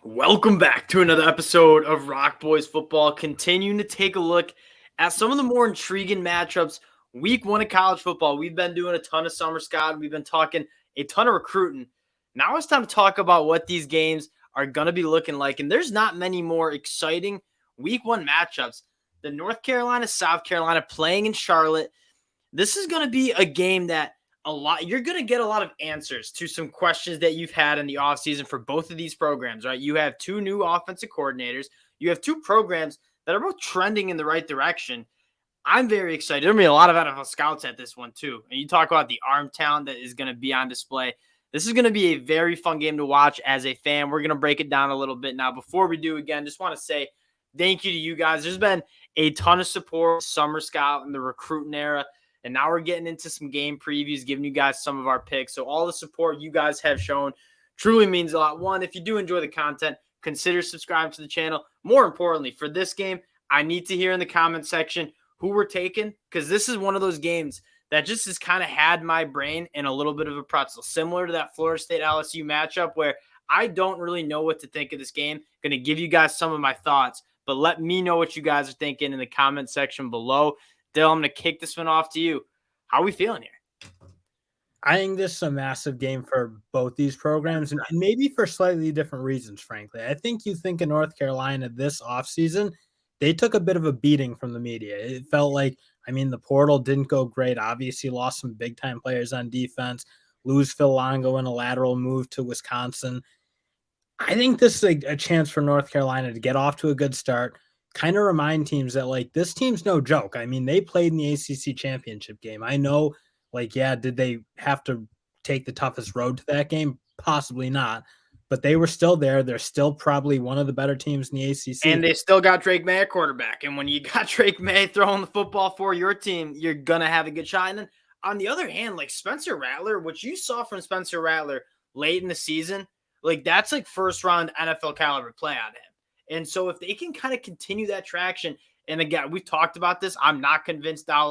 Welcome back to another episode of Rock Boys Football, continuing to take a look at some of the more intriguing matchups. Week 1 of college football. We've been doing a ton of summer scout. We've been talking a ton of recruiting. Now it's time to talk about what these games are going to be looking like. And there's not many more exciting Week 1 matchups. The North Carolina, South Carolina playing in Charlotte. This is going to be a game that you're going to get a lot of answers to some questions that you've had in the offseason for both of these programs, right? You have two new offensive coordinators. You have two programs that are both trending in the right direction. I'm very excited. There'll be a lot of NFL scouts at this one too. And you talk about the arm talent that is going to be on display. This is going to be a very fun game to watch as a fan. We're going to break it down a little bit now. Before we do, again, just want to say thank you to you guys. There's been a ton of support, summer scout and the recruiting era. And now we're getting into some game previews, giving you guys some of our picks. So all the support you guys have shown truly means a lot. One, if you do enjoy the content, consider subscribing to the channel. More importantly, for this game, I need to hear in the comment section who we're taking, because this is one of those games that just has kind of had my brain in a little bit of a pretzel, similar to that Florida State LSU matchup where I don't really know what to think of this game. Going to give you guys some of my thoughts, but let me know what you guys are thinking in the comment section below. Dill, I'm going to kick this one off to you. How are we feeling here? I think this is a massive game for both these programs, and maybe for slightly different reasons, frankly. I think you think of North Carolina this offseason, they took a bit of a beating from the media. It felt like, the portal didn't go great. Obviously, lost some big-time players on defense, lose Phil Longo in a lateral move to Wisconsin. I think this is a chance for North Carolina to get off to a good start, kind of remind teams that, this team's no joke. They played in the ACC championship game. I know, did they have to take the toughest road to that game? Possibly not. But they were still there. They're still probably one of the better teams in the ACC. And they still got Drake Maye at quarterback. And when you got Drake Maye throwing the football for your team, you're going to have a good shot. And then on the other hand, Spencer Rattler, what you saw from Spencer Rattler late in the season, that's first-round NFL caliber play out of him. And so if they can kind of continue that traction, and again, we've talked about this, I'm not convinced Coach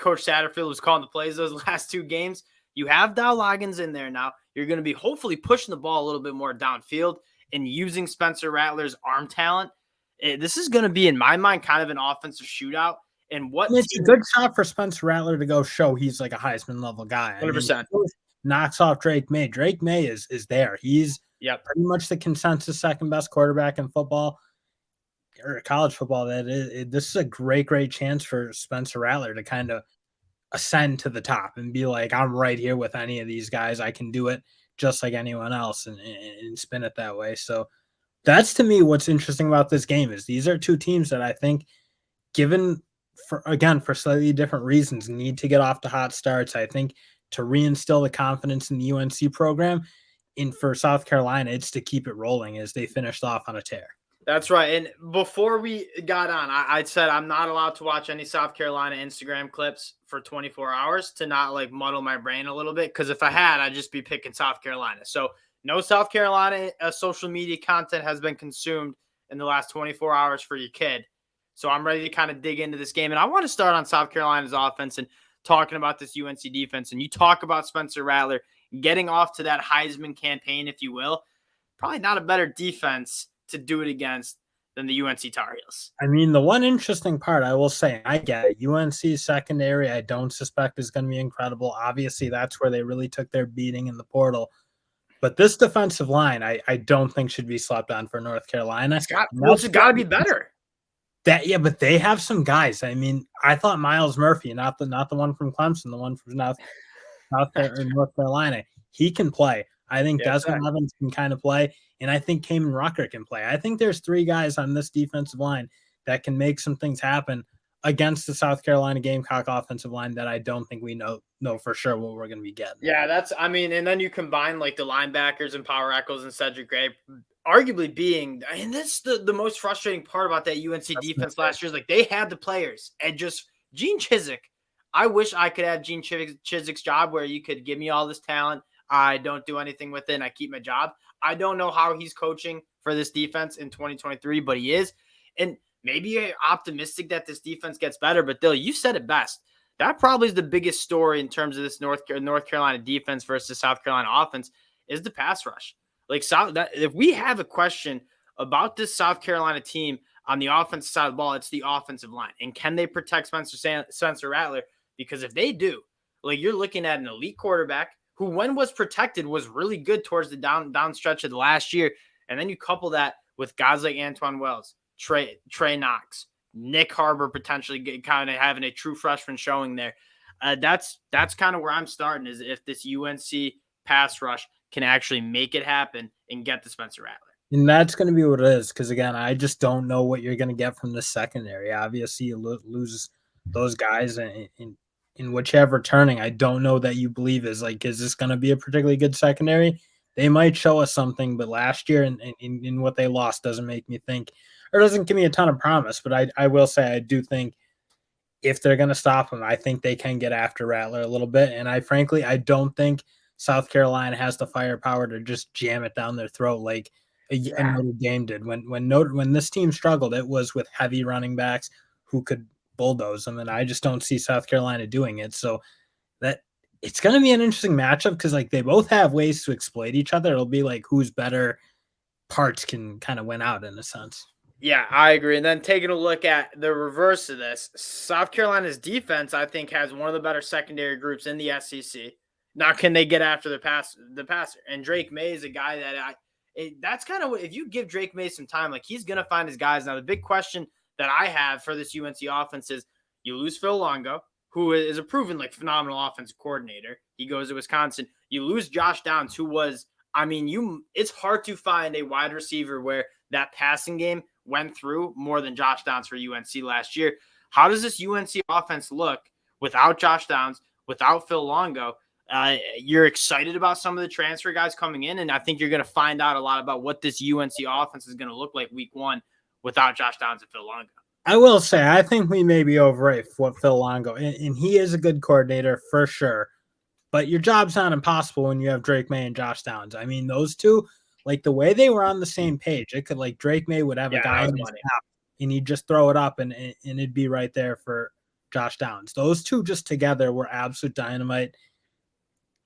Satterfield was calling the plays those last two games. You have Dow Loggins in there now. You're going to be hopefully pushing the ball a little bit more downfield and using Spencer Rattler's arm talent. This is going to be, in my mind, kind of an offensive shootout. And it's a good shot for Spencer Rattler to go show he's like a Heisman level guy. 100%. Knocks off Drake Maye. Drake Maye is there. He's pretty much the consensus second best quarterback in football or college football. This is a great chance for Spencer Rattler to kind of ascend to the top and be like, I'm right here with any of these guys. I can do it just like anyone else and spin it that way. So that's, to me, what's interesting about this game is these are two teams that I think, given for slightly different reasons, need to get off to hot starts. I think to reinstill the confidence in the UNC program. For South Carolina, it's to keep it rolling as they finished off on a tear. That's right. And before we got on, I said I'm not allowed to watch any South Carolina Instagram clips for 24 hours to not muddle my brain a little bit. Because if I had, I'd just be picking South Carolina. So no South Carolina social media content has been consumed in the last 24 hours for your kid. So I'm ready to kind of dig into this game. And I want to start on South Carolina's offense and talking about this UNC defense. And you talk about Spencer Rattler getting off to that Heisman campaign, if you will. Probably not a better defense to do it against than the UNC Tar Heels. The one interesting part, I will say, I get it. UNC's secondary, I don't suspect is going to be incredible. Obviously, that's where they really took their beating in the portal. But this defensive line, I don't think should be slept on for North Carolina. It's got to be better. But they have some guys. I thought Miles Murphy, not the one from Clemson, the one from North Carolina, he can play. I think Desmond Evans can kind of play, and I think Kamen Rucker can play. I think there's three guys on this defensive line that can make some things happen against the South Carolina Gamecock offensive line that I don't think we know for sure what we're going to be getting. Yeah, and then you combine the linebackers and Power Echols and Cedric Gray, arguably being, and that's the most frustrating part about that UNC defense last year is they had the players and just Gene Chizik. I wish I could have Gene Chizik's job where you could give me all this talent. I don't do anything with it and I keep my job. I don't know how he's coaching for this defense in 2023, but he is. And maybe you're optimistic that this defense gets better, but Dill, you said it best. That probably is the biggest story in terms of this North Carolina defense versus South Carolina offense is the pass rush. Like if we have a question about this South Carolina team on the offensive side of the ball, it's the offensive line. And can they protect Spencer Rattler? Because if they do, like you're looking at an elite quarterback who, when was protected, was really good towards the down stretch of the last year. And then you couple that with guys like Antoine Wells, Trey Knox, Nick Harbor potentially kind of having a true freshman showing there. That's kind of where I'm starting, is if this UNC pass rush can actually make it happen and get the Spencer Rattler. And that's going to be what it is. Because again, I just don't know what you're going to get from the secondary. Obviously, you lose those guys in whichever turning. I don't know that you believe is this going to be a particularly good secondary? They might show us something, but last year in what they lost doesn't make me think, or doesn't give me a ton of promise. But I will say I do think if they're going to stop him, I think they can get after Rattler a little bit. And I don't think South Carolina has the firepower to just jam it down their throat like Notre Dame did. When this team struggled, it was with heavy running backs who could bulldoze them, and I just don't see South Carolina doing it. So that it's going to be an interesting matchup because they both have ways to exploit each other. It'll be like whose better parts can kind of win out in a sense. Yeah, I agree. And then taking a look at the reverse of this, South Carolina's defense, I think, has one of the better secondary groups in the SEC. Now, can they get after the passer? And Drake Maye is a guy that that's kind of what, if you give Drake Maye some time, he's going to find his guys. Now, the big question that I have for this UNC offense is you lose Phil Longo, who is a proven phenomenal offensive coordinator. He goes to Wisconsin. You lose Josh Downs, who was, it's hard to find a wide receiver where that passing game went through more than Josh Downs for UNC last year. How does this UNC offense look without Josh Downs, without Phil Longo? You're excited about some of the transfer guys coming in, and I think you're going to find out a lot about what this UNC offense is going to look like week one without Josh Downs and Phil Longo. I will say, I think we may be overrate what Phil Longo, and he is a good coordinator for sure, but your job's not impossible when you have Drake Maye and Josh Downs. I mean, those two, the way they were on the same page, it could Drake Maye would have a guy in his lap and he'd just throw it up and it'd be right there for Josh Downs. Those two just together were absolute dynamite.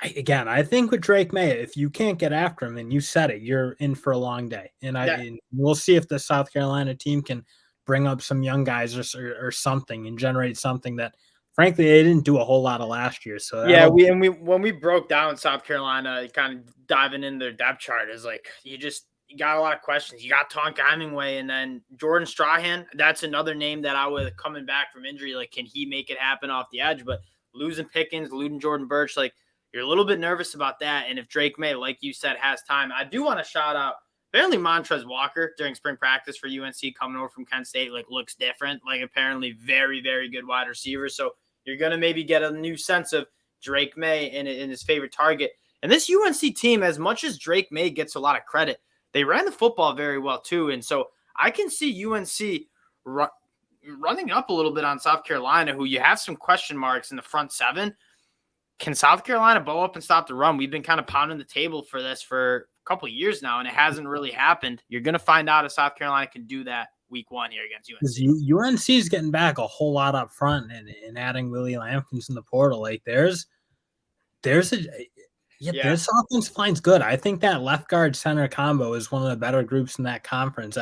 I think with Drake Maye, if you can't get after him and you said it, you're in for a long day. And we'll see if the South Carolina team can bring up some young guys or something and generate something that, frankly, they didn't do a whole lot of last year. So when we broke down South Carolina, kind of diving into their depth chart, is you got a lot of questions. You got Tonka Hemingway, and then Jordan Strahan. That's another name that I would, coming back from injury, can he make it happen off the edge? But losing Pickens, losing Jordan Birch, you're a little bit nervous about that. And if Drake Maye, like you said, has time, I do want to shout out apparently Montrez Walker during spring practice for UNC coming over from Kent State, looks different. Apparently very, very good wide receiver. So you're going to maybe get a new sense of Drake Maye in his favorite target. And this UNC team, as much as Drake Maye gets a lot of credit, they ran the football very well too. And so I can see UNC running up a little bit on South Carolina, who you have some question marks in the front seven. Can South Carolina bow up and stop the run? We've been kind of pounding the table for this for a couple of years now, and it hasn't really happened. You're going to find out if South Carolina can do that week one here against UNC. UNC is getting back a whole lot up front and adding Willie Lampkins in the portal. This offensive line's good. I think that left guard center combo is one of the better groups in that conference.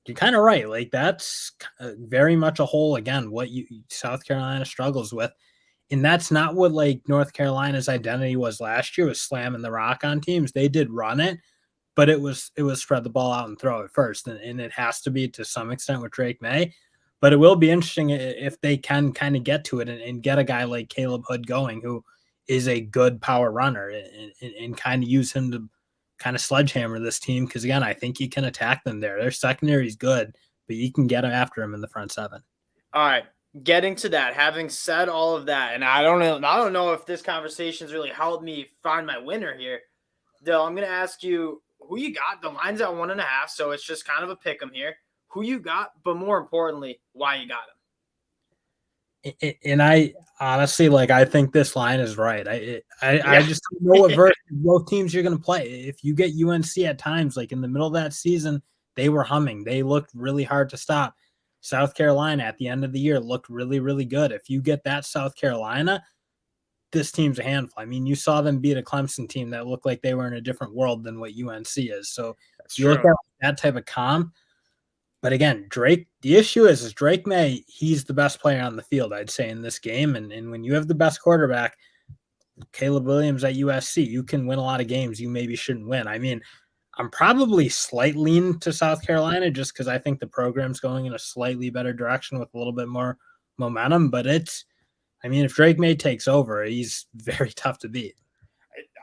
You're kind of right. That's very much a hole again, what South Carolina struggles with. And that's not what North Carolina's identity was last year, was slamming the rock on teams. They did run it, but it was spread the ball out and throw it first. And it has to be to some extent with Drake Maye. But it will be interesting if they can kind of get to it and get a guy like Caleb Hood going, who is a good power runner, and kind of use him to kind of sledgehammer this team. Because, again, I think you can attack them there. Their secondary is good, but you can get after them in the front seven. All right. Getting to that, having said all of that, and I don't know if this conversation's really helped me find my winner here. Dill, I'm going to ask you who you got. The line's at 1.5, so it's just kind of a pick 'em here. Who you got, but more importantly, why you got him. And I honestly, I think this line is right. I just don't know what version both teams you're going to play. If you get UNC at times, in the middle of that season, they were humming. They looked really hard to stop. South Carolina at the end of the year looked really, really good. If you get that South Carolina, this team's a handful. I mean, you saw them beat a Clemson team that looked like they were in a different world than what UNC is. So That's you look true. at that type of comp. But again, Drake, the issue is Drake Maye, he's the best player on the field, I'd say, in this game. And when you have the best quarterback, Caleb Williams at USC, you can win a lot of games you maybe shouldn't win. I mean, I'm probably slightly lean to South Carolina just because I think the program's going in a slightly better direction with a little bit more momentum. But if Drake Maye takes over, he's very tough to beat.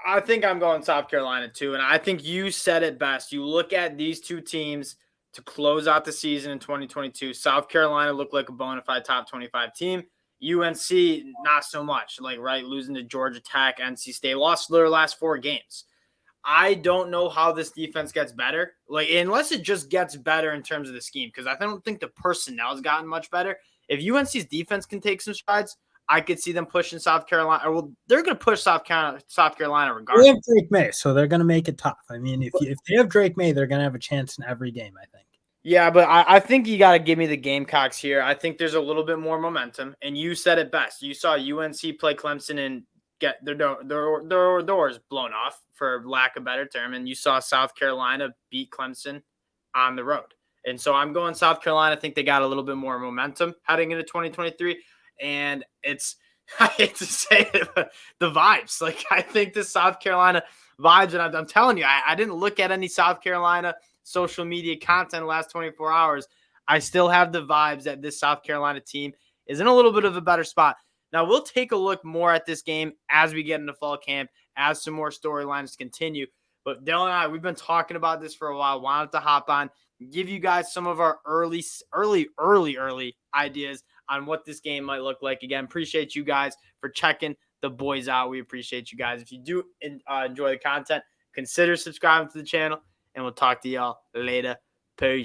I think I'm going South Carolina too. And I think you said it best. You look at these two teams to close out the season in 2022. South Carolina looked like a bona fide top 25 team. UNC, not so much. Right, losing to Georgia Tech, NC State, lost their last 4 games. I don't know how this defense gets better. Unless it just gets better in terms of the scheme, because I don't think the personnel has gotten much better. If UNC's defense can take some strides, I could see them pushing South Carolina. They're going to push South Carolina regardless. They have Drake Maye, so they're going to make it tough. I mean, if they have Drake Maye, they're going to have a chance in every game, I think. Yeah, but I think you got to give me the Gamecocks here. I think there's a little bit more momentum, and you said it best. You saw UNC play Clemson and get their doors blown off, for lack of a better term, and you saw South Carolina beat Clemson on the road. And so I'm going South Carolina. I think they got a little bit more momentum heading into 2023, and I hate to say it, but the vibes. I think the South Carolina vibes, and I'm telling you, I didn't look at any South Carolina social media content in the last 24 hours. I still have the vibes that this South Carolina team is in a little bit of a better spot. Now, we'll take a look more at this game as we get into fall camp, as some more storylines continue. But Dylan and I, we've been talking about this for a while. Wanted to hop on, give you guys some of our early ideas on what this game might look like. Again, appreciate you guys for checking the boys out. We appreciate you guys. If you do enjoy the content, consider subscribing to the channel, and we'll talk to y'all later. Peace.